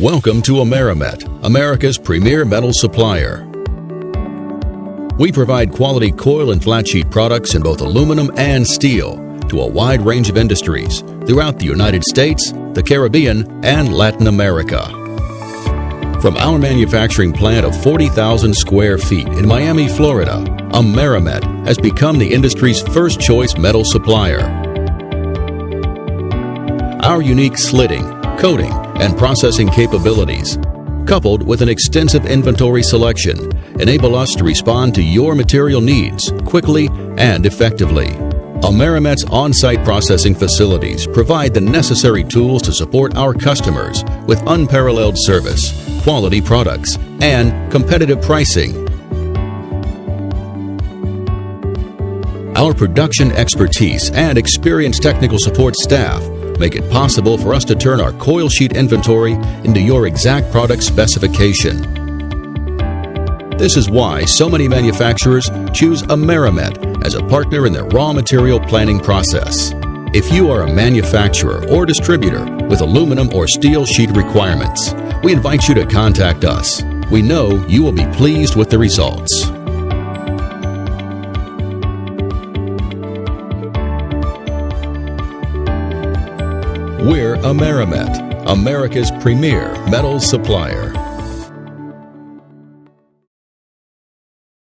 Welcome to Amerimet, America's premier metal supplier. We provide quality coil and flat sheet products in both aluminum and steel to a wide range of industries throughout the United States, the Caribbean, and Latin America. From our manufacturing plant of 40,000 square feet in Miami, Florida, Amerimet has become the industry's first choice metal supplier. Our unique slitting, coating, and processing capabilities, coupled with an extensive inventory selection, enable us to respond to your material needs quickly and effectively. Amerimet's on-site processing facilities provide the necessary tools to support our customers with unparalleled service, quality products, and competitive pricing. Our production expertise and experienced technical support staff make it possible for us to turn our coil sheet inventory into your exact product specification. This is why so many manufacturers choose Amerimet as a partner in their raw material planning process. If you are a manufacturer or distributor with aluminum or steel sheet requirements, we invite you to contact us. We know you will be pleased with the results. We're Amerimet, America's premier metal supplier.